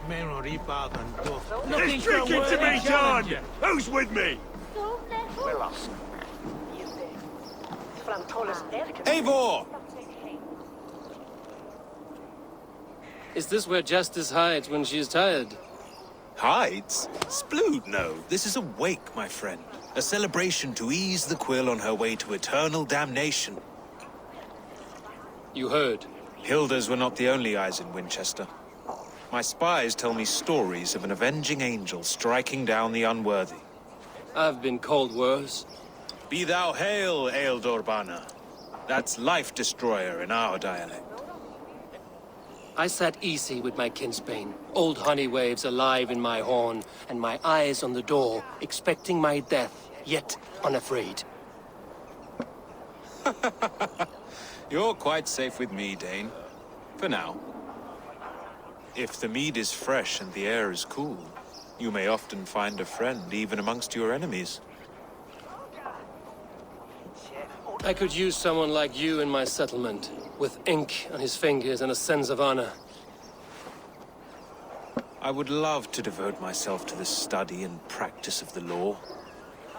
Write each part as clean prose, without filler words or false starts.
There's drinking to be done! Who's with me? Eivor! Is this where Justice hides when she is tired? Hides? Splood, no. This is a wake, my friend. A celebration to ease the quill on her way to eternal damnation. You heard. Hilda's were not the only eyes in Winchester. My spies tell me stories of an avenging angel striking down the unworthy. I've been called worse. Be thou hail, Ealdorbanna. That's Life Destroyer in our dialect. I sat easy with my kinsbane, old honey waves alive in my horn, and my eyes on the door, expecting my death, yet unafraid. You're quite safe with me, Dane. For now. If the mead is fresh and the air is cool, you may often find a friend even amongst your enemies. I could use someone like you in my settlement, with ink on his fingers and a sense of honor. I would love to devote myself to the study and practice of the law.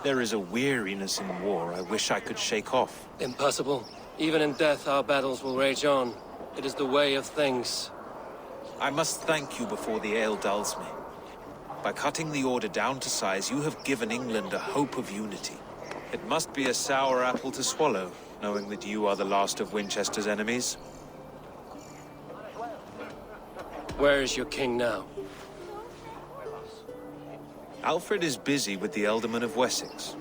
There is a weariness in war I wish I could shake off. Impossible. Even in death, our battles will rage on. It is the way of things. I must thank you before the ale dulls me. By cutting the order down to size, you have given England a hope of unity. It must be a sour apple to swallow, knowing that you are the last of Winchester's enemies. Where is your king now? Alfred is busy with the Ealdorman of Wessex.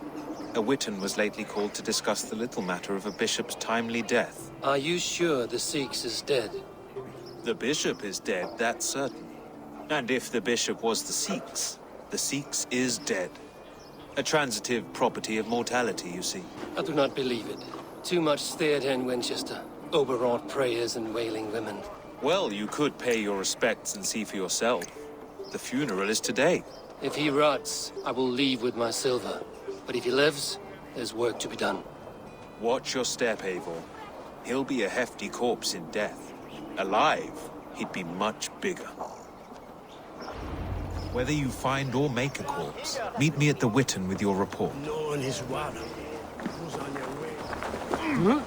A witan was lately called to discuss the little matter of a bishop's timely death. Are you sure the Seax is dead? The bishop is dead, that's certain. And if the bishop was the Seax is dead. A transitive property of mortality, you see. I do not believe it. Too much theatre in Winchester. Overwrought prayers and wailing women. Well, you could pay your respects and see for yourself. The funeral is today. If he rots, I will leave with my silver. But if he lives, there's work to be done. Watch your step, Eivor. He'll be a hefty corpse in death. Alive, he'd be much bigger. Whether you find or make a corpse, meet me at the Witan with your report. No one is one. Who's on your way?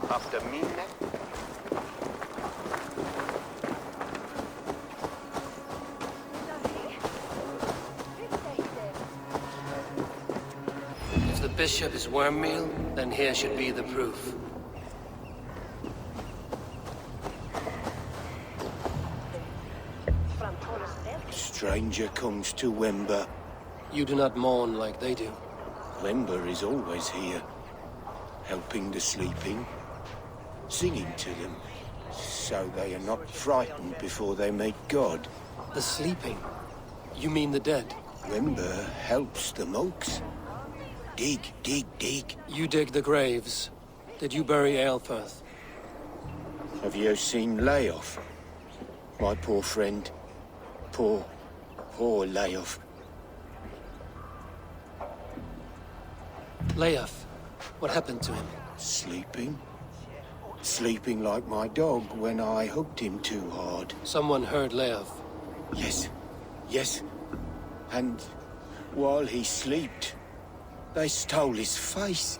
After midnight? If the bishop is worm meal, then here should be the proof. Stranger comes to Wember. You do not mourn like they do. Wember is always here, helping the sleeping, singing to them, so they are not frightened before they meet God. The sleeping? You mean the dead? Wember helps the monks. Dig, dig, dig. You dig the graves. Did you bury EALHFERTH? Have you seen Layoff? My poor friend. Poor Layoff. Layoff. What happened to him? Sleeping? Sleeping like my dog when I hooked him too hard. Someone heard Layoff. Yes. And while he slept, they stole his face.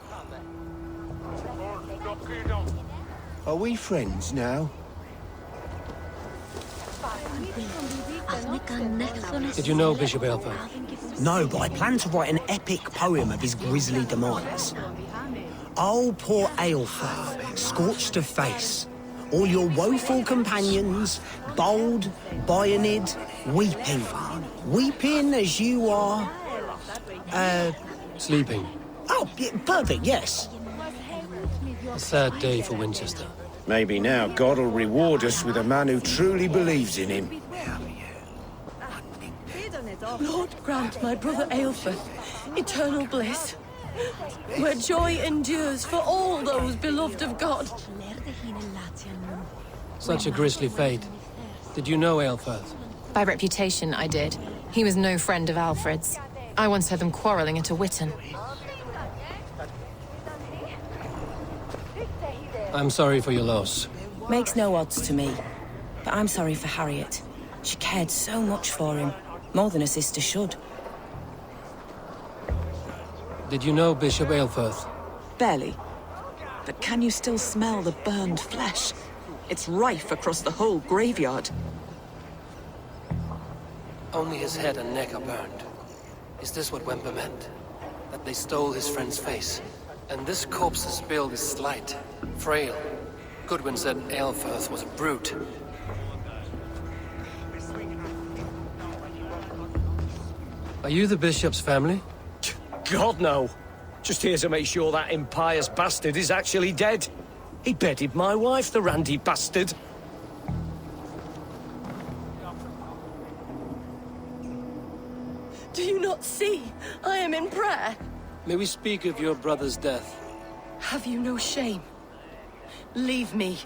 Are we friends now? Did you know Bishop EALHFERTH? No, but I plan to write an epic poem of his grisly demise. Oh, poor EALHFERTH, scorched of face. All your woeful companions, bold, bayoneted, weeping. Weeping as you are... Sleeping. Oh, yeah, perfect, yes. A sad day for Winchester. Maybe now God will reward us with a man who truly believes in him. Lord, grant my brother EALHFERTH eternal bliss. where joy endures for all those beloved of God. Such a grisly fate. Did you know EALHFERTH? By reputation, I did. He was no friend of Alfred's. I once heard them quarreling at a Witten. I'm sorry for your loss. Makes no odds to me. But I'm sorry for Harriet. She cared so much for him. More than a sister should. Did you know Bishop EALHFERTH? Barely. But can you still smell the burned flesh? It's rife across the whole graveyard. Only his head and neck are burned. Is this what Wemper meant? That they stole his friend's face? And this corpse's build is slight, frail. Goodwin said EALHFERTH was a brute. Are you the bishop's family? God, no. Just here to make sure that impious bastard is actually dead. He bedded my wife, the randy bastard. Do you not see? I am in prayer. May we speak of your brother's death? Have you no shame? Leave me.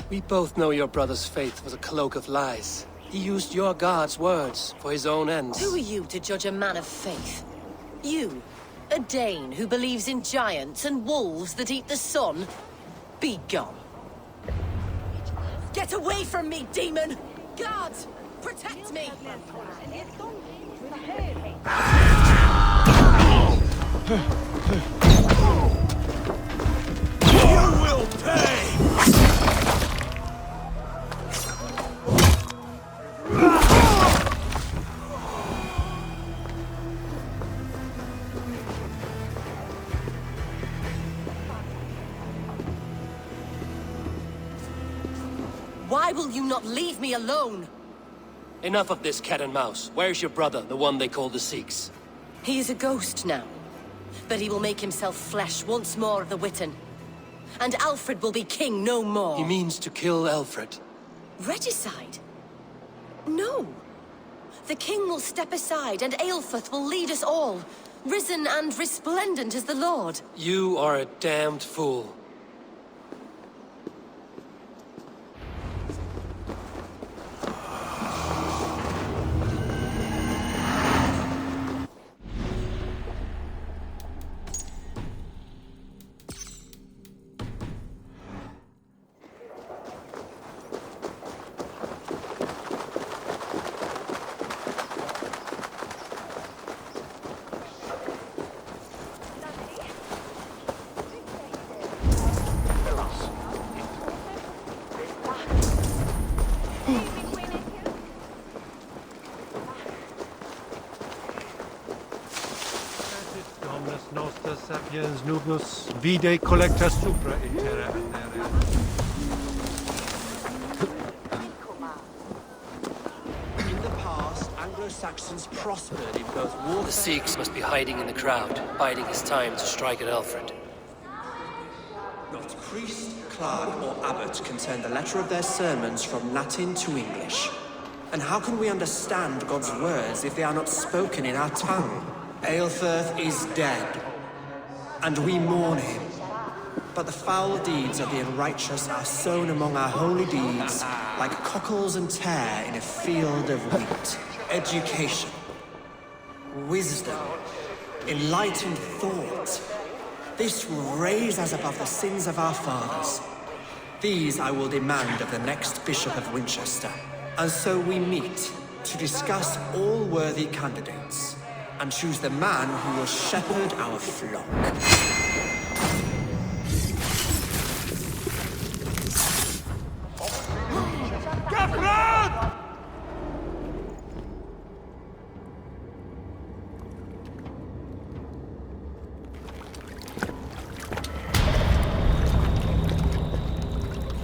We both know your brother's faith was a cloak of lies. He used your God's words for his own ends. Who are you to judge a man of faith? You, a Dane who believes in giants and wolves that eat the sun? Be gone. Get away from me, demon! Guards, protect me! You will pay! Why will you not leave me alone? Enough of this cat and mouse. Where's your brother, the one they call the Seax? He is a ghost now. But he will make himself flesh once more of the Witten. And Alfred will be king no more. He means to kill Alfred. Regicide? No. The king will step aside and EALHFERTH will lead us all. Risen and resplendent as the Lord. You are a damned fool. Noster sapiens nubus vide collecta supra in terra annere. In the past, Anglo-Saxons prospered in both war. The Seax must be hiding in the crowd, biding his time to strike at Alfred. Not priest, clerk, or abbot can turn the letter of their sermons from Latin to English. And how can we understand God's words if they are not spoken in our tongue? EALHFERTH is dead, and we mourn him. But the foul deeds of the unrighteous are sown among our holy deeds, like cockles and tare in a field of wheat. Education, wisdom, enlightened thought. This will raise us above the sins of our fathers. These I will demand of the next Bishop of Winchester. And so we meet to discuss all worthy candidates and choose the man who will shepherd our flock.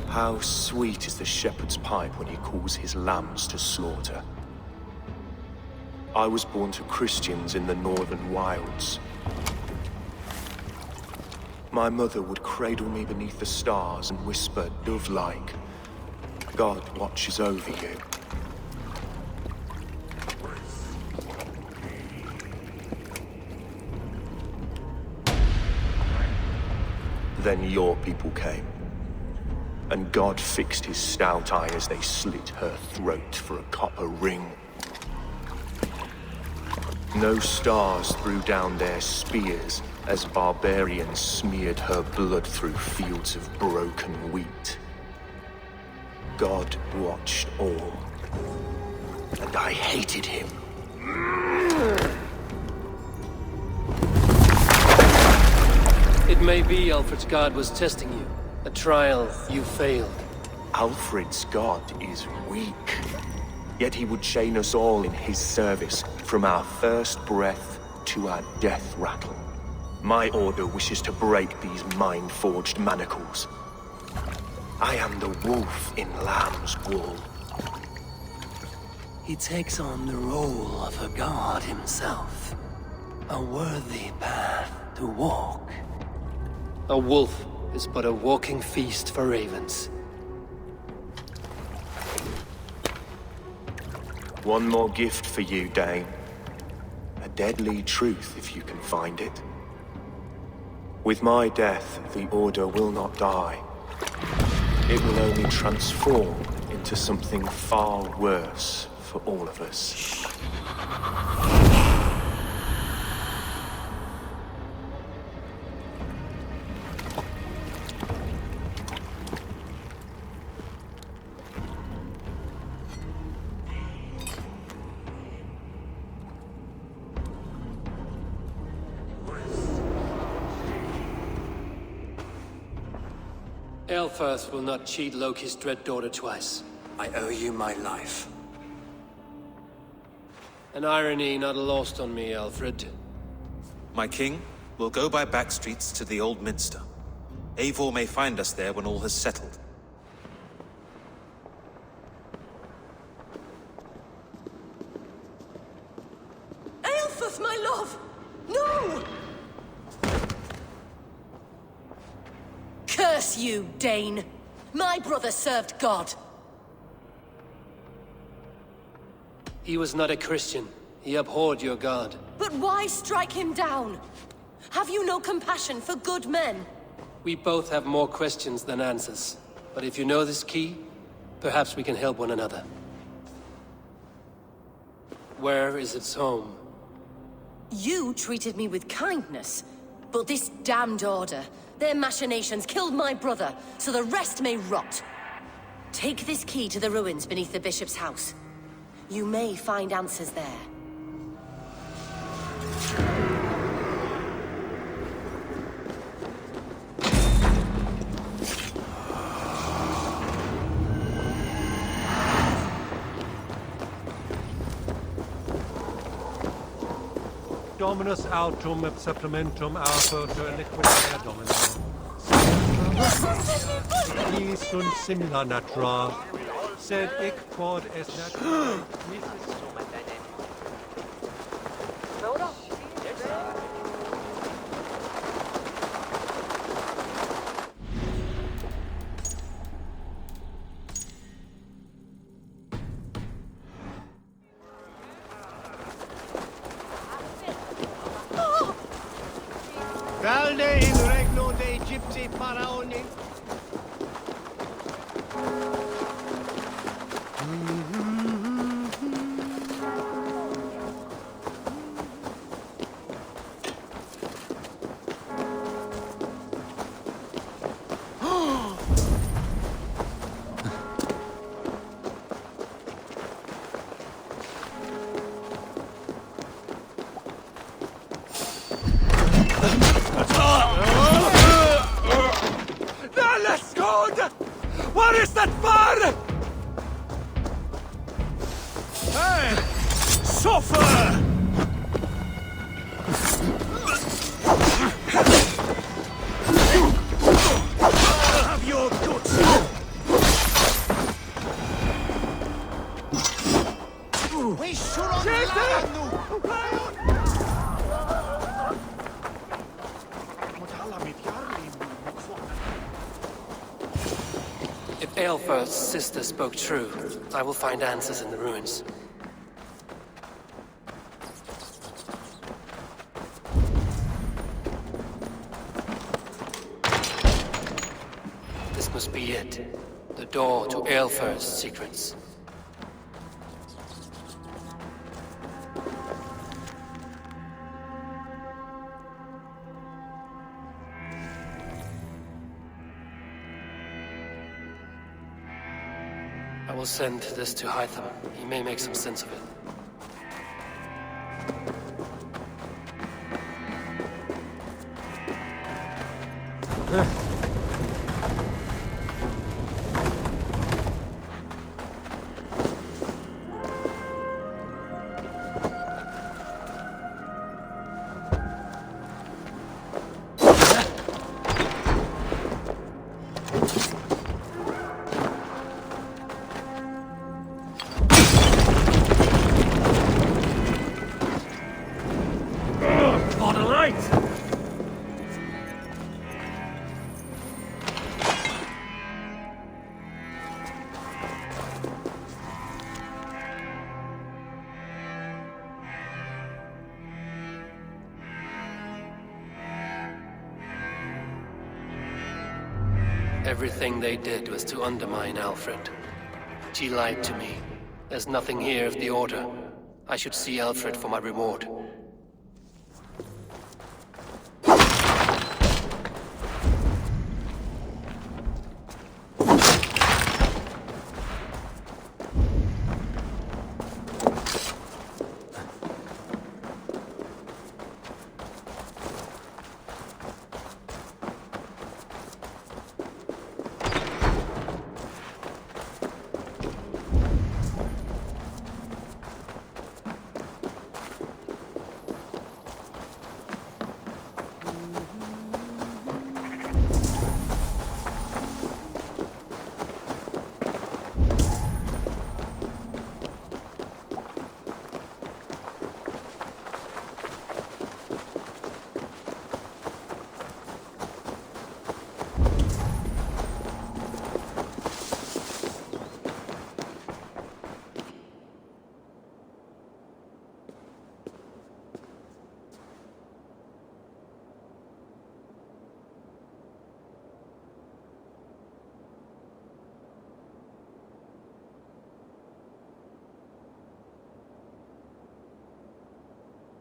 How sweet is the shepherd's pipe when he calls his lambs to slaughter. I was born to Christians in the northern wilds. My mother would cradle me beneath the stars and whisper, dove-like, God watches over you. Then your people came. And God fixed his stout eye as they slit her throat for a copper ring. No stars threw down their spears as barbarians smeared her blood through fields of broken wheat. God watched all, and I hated him. It may be Alfred's god was testing you. A trial you failed. Alfred's god is weak. Yet he would chain us all in his service, from our first breath to our death rattle. My order wishes to break these mind-forged manacles. I am the wolf in lamb's wool. He takes on the role of a god himself. A worthy path to walk. A wolf is but a walking feast for ravens. One more gift for you, Dane. A deadly truth, if you can find it. With my death, the Order will not die. It will only transform into something far worse for all of us. EALHFERTH will not cheat Loki's dread daughter twice. I owe you my life. An irony not lost on me, Alfred. My king, we'll go by back streets to the Old Minster. Eivor may find us there when all has settled. EALHFERTH, my love! No! Curse you, Dane! My brother served God. He was not a Christian. He abhorred your god. But why strike him down? Have you no compassion for good men? We both have more questions than answers. But if you know this key, perhaps we can help one another. Where is its home? You treated me with kindness, but this damned Order, their machinations killed my brother, so the rest may rot. Take this key to the ruins beneath the Bishop's house. You may find answers there. Dominus autum supplementum alphoto liquidae domino. Qui sunt simila natura, sed hic quod est natura. Valde in regno de Egypti Pharaoni. What is that for? Hey! Suffer! Have your guts! We should If EALHFERTH's sister spoke true, I will find answers in the ruins. must be it. The door to EALHFERTH's secrets. I will send this to Hytham. He may make some sense of it. Everything they did was to undermine Alfred. She lied to me. There's nothing here of the Order. I should see Alfred for my reward.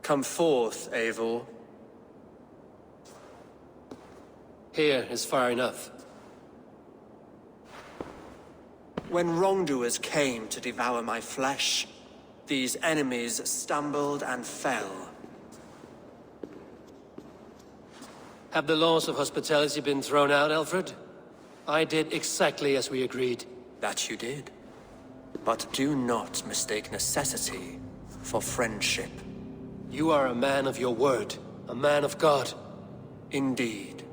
Come forth, Eivor. Here is far enough. When wrongdoers came to devour my flesh, these enemies stumbled and fell. Have the laws of hospitality been thrown out, Alfred? I did exactly as we agreed. That you did. But do not mistake necessity for friendship. You are a man of your word, a man of God. Indeed.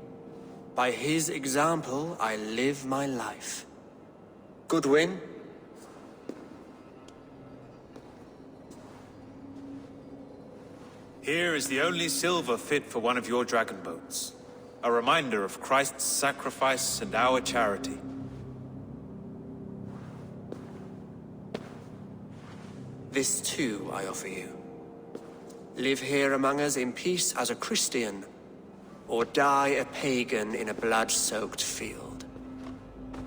By his example, I live my life. Goodwin? Here is the only silver fit for one of your dragon boats. A reminder of Christ's sacrifice and our charity. This too I offer you. Live here among us in peace as a Christian, or die a pagan in a blood-soaked field.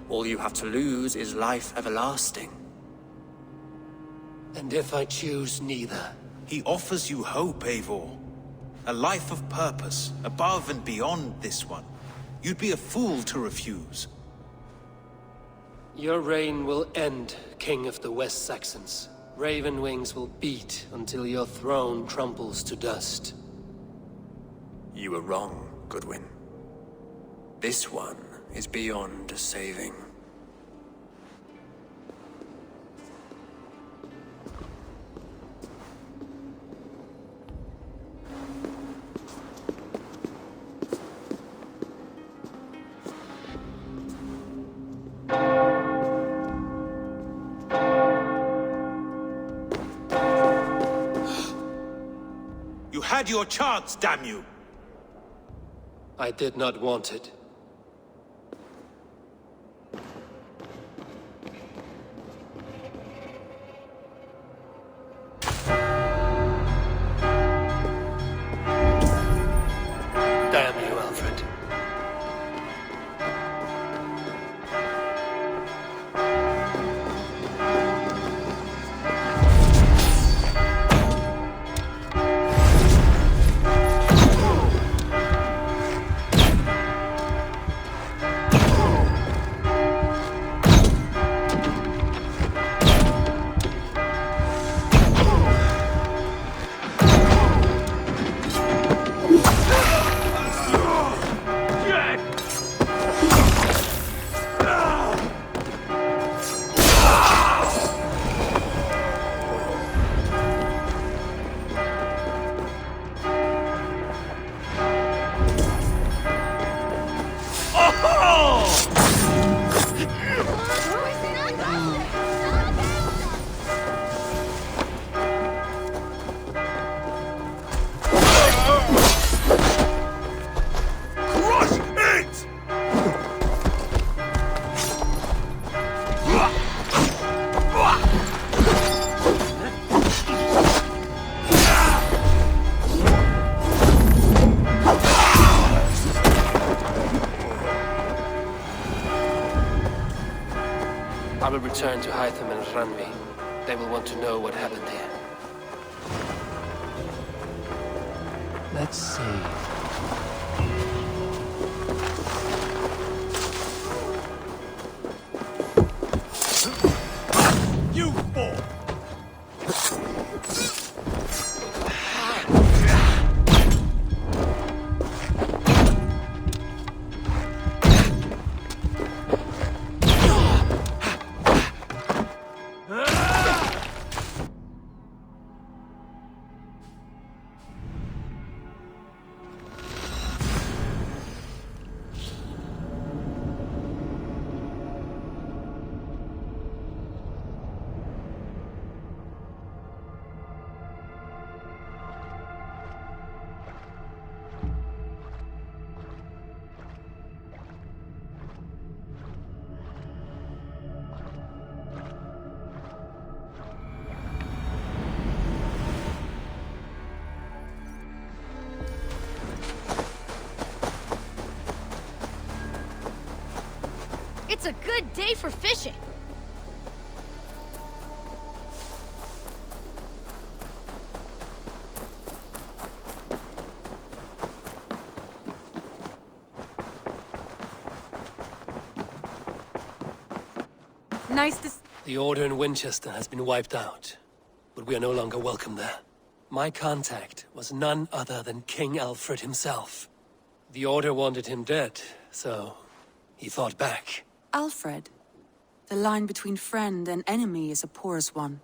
All you have to lose is life everlasting. And if I choose neither? He offers you hope, Eivor. A life of purpose, above and beyond this one. You'd be a fool to refuse. Your reign will end, King of the West Saxons. Raven wings will beat until your throne crumbles to dust. You were wrong, Goodwin. This one is beyond saving. You had your chance, damn you! I did not want it. Damn you, Alfred. return to Hytham and Ranvi, they will want to know what happened here. Let's see. You fool! It's a good day for fishing. Nice to... The Order in Winchester has been wiped out, but we are no longer welcome there. My contact was none other than King Alfred himself. The Order wanted him dead, so he fought back. Alfred. The line between friend and enemy is a porous one.